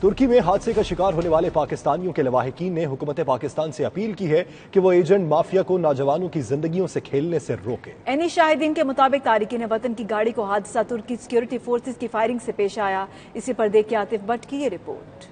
ترکی میں حادثے کا شکار ہونے والے پاکستانیوں کے لواحقین نے حکومت پاکستان سے اپیل کی ہے کہ وہ ایجنٹ مافیا کو نوجوانوں کی زندگیوں سے کھیلنے سے روکے۔ عینی شاہدین کے مطابق تارکین وطن کی گاڑی کو حادثہ ترکی سیکیورٹی فورسز کی فائرنگ سے پیش آیا۔ اسی پر دیکھیں عاطف بٹ کی یہ رپورٹ۔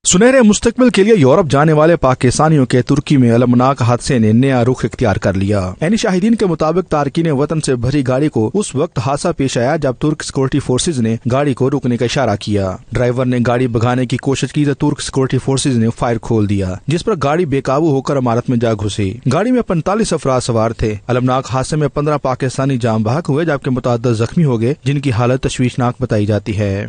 سنہرے مستقبل کے لیے یورپ جانے والے پاکستانیوں کے ترکی میں المناک حادثے نے نیا رخ اختیار کر لیا۔ عینی شاہدین کے مطابق تارکین وطن سے بھری گاڑی کو اس وقت حادثہ پیش آیا جب ترک سیکورٹی فورسز نے گاڑی کو روکنے کا اشارہ کیا۔ ڈرائیور نے گاڑی بھگانے کی کوشش کی تو ترک سیکورٹی فورسز نے فائر کھول دیا، جس پر گاڑی بے قابو ہو کر عمارت میں جا گھسی۔ گاڑی میں 45 افراد سوار تھے۔ المناک حادثے میں 15 پاکستانی جاں بحق ہوئے جبکہ متعدد زخمی ہو گئے، جن کی حالت تشویشناک بتائی جاتی ہے۔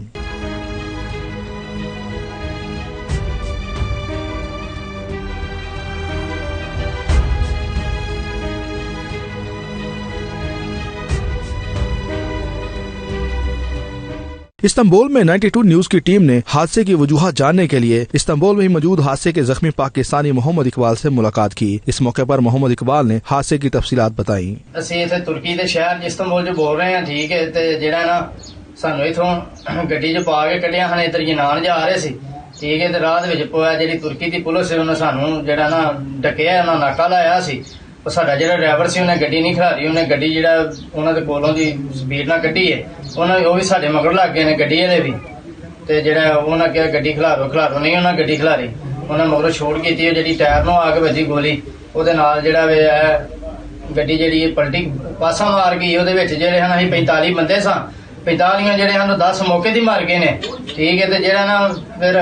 استنبول میں 92 نیوز کی ٹیم نے حادثے کی وجوہات جاننے کے لیے استنبول میں موجود حادثے کے زخمی پاکستانی محمد اقبال سے ملاقات کی۔ اس موقع پر محمد اقبال نے حادثے کی تفصیلات بتائیں۔ اسی اتنے ترکی کے شہر استنبول جو بول رہے ہیں، ٹھیک ہے، تے جڑا نا سانو اتوں گڈی چ پا کے کڈیا ہن ادھر یونان جا رہے سی، ٹھیک ہے، تے راہ وچ پویا جڑی ترکی دی پولیس انہاں سانو جڑا نا ڈکیا، انہاں ناکا لایا سی۔ ساڈا جڑا ڈرائیور سی انہیں گڈی نہیں کھلاری، انہیں گڈی جڑا انہوں دے کولوں دی سپیڈ نہ کڈی ہے، وہ بھی ساڈے مگر لگ گئے نے گڈی والے بھی، تے جڑا انہاں کہا گڈی کھلارو نہیں، انہاں گڈی کھلاری، انہاں مگروں چھوڑ کیتی ہے، جڑی ٹائر نوں آ کے بجی گولی، وہ نال جڑا گڈی جڑی پلٹی پاسا مار گئی، وہ جڑے ہیں اسی 45 بندے ساں، 45 جڑے ہیں 10 موقع دی مار گئے نے، ٹھیک ہے، تے جڑا نا پھر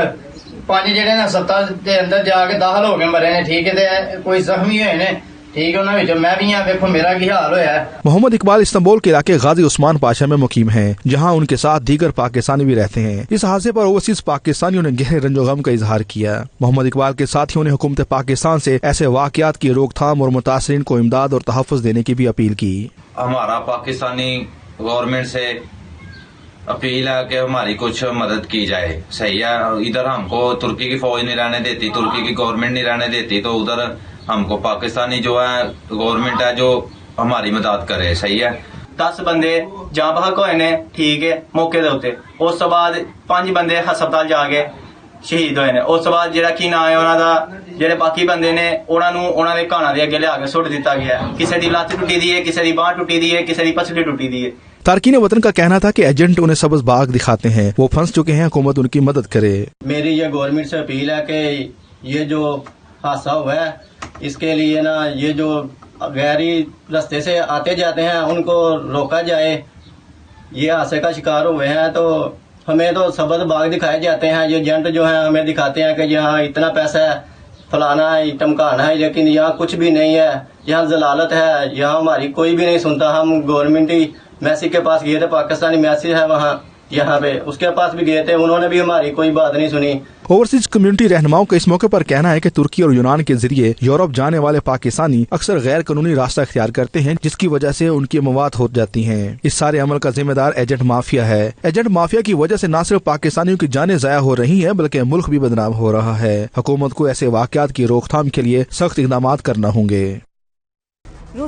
5 جڑے نا ہسپتال دے اندر جا کے داخل ہو کے مرے نے، ٹھیک ہے، تے کوئی زخمی ہوئے نے، ٹھیک ہے، انہوں میں بھی ہاں، دیکھو میرا کی حال ہوا ہے۔ محمد اقبال استنبول کے علاقے غازی عثمان پاشا میں مقیم ہیں، جہاں ان کے ساتھ دیگر پاکستانی بھی رہتے ہیں۔ اس حادثے پر اوورسیز پاکستانیوں نے گہرے رنج و غم کا اظہار کیا۔ محمد اقبال کے ساتھیوں نے حکومت پاکستان سے ایسے واقعات کی روک تھام اور متاثرین کو امداد اور تحفظ دینے کی بھی اپیل کی۔ ہمارا پاکستانی گورنمنٹ سے اپیل ہے کہ ہماری کچھ مدد کی جائے، صحیح ہے، ادھر ہم کو ترکی کی فوج نہیں رہنے دیتی، ترکی کی گورنمنٹ نہیں رہنے دیتی، تو ادھر ہم کو پاکستانی جو ہے گورنمنٹ ہے جو ہماری مدد کرے، صحیح ہے۔ 10 بندے جاں بحق ہوئے نے، ٹھیک ہے، موقع دے اوتے، اس تو بعد 5 بندے ہسپتال جا کے شہید ہوئے نے۔ اس تو بعد جڑا کی نام ہے انہاں دا، جڑے باقی بندے نے انہاں دے گھراں دے اگے لیا کے سٹ دتا گیا ہے۔ کسے دی لت ٹوٹی دی ہے، کسے دی باہ ٹوٹی دی ہے، کسے دی پسلی ٹوٹی دی ہے۔ تارکین وطن کا کہنا تھا کہ ایجنٹ انہیں سبز باغ دکھاتے ہیں، وہ پھنس چکے ہیں، حکومت ان کی مدد کرے۔ میری یہ گورنمنٹ سے اپیل ہے کہ یہ جو حادثہ ہوا ہے اس کے لیے نا یہ جو غیری رستے سے آتے جاتے ہیں ان کو روکا جائے۔ یہ حادثے کا شکار ہوئے ہیں تو ہمیں تو سبز باغ دکھائے جاتے ہیں، یہ ایجنٹ جو ہیں ہمیں دکھاتے ہیں کہ یہاں اتنا پیسہ ہے، فلانا ہے، ٹمکانا ہے، لیکن یہاں کچھ بھی نہیں ہے، یہاں ضلالت ہے، یہاں ہماری کوئی بھی نہیں سنتا۔ ہم گورنمنٹ میسی کے پاس گئے تھے، پاکستانی میسی ہے وہاں یہاں پہ، اس کے پاس بھی گئے تھے، انہوں نے بھی ہماری کوئی بات نہیں سنی۔ اوورسیز کمیونٹی رہنماؤں کا اس موقع پر کہنا ہے کہ ترکی اور یونان کے ذریعے یورپ جانے والے پاکستانی اکثر غیر قانونی راستہ اختیار کرتے ہیں، جس کی وجہ سے ان کی اموات ہو جاتی ہیں۔ اس سارے عمل کا ذمہ دار ایجنٹ مافیا ہے۔ ایجنٹ مافیا کی وجہ سے نہ صرف پاکستانیوں کی جانیں ضائع ہو رہی ہیں بلکہ ملک بھی بدنام ہو رہا ہے۔ حکومت کو ایسے واقعات کی روک تھام کے لیے سخت اقدامات کرنا ہوں گے۔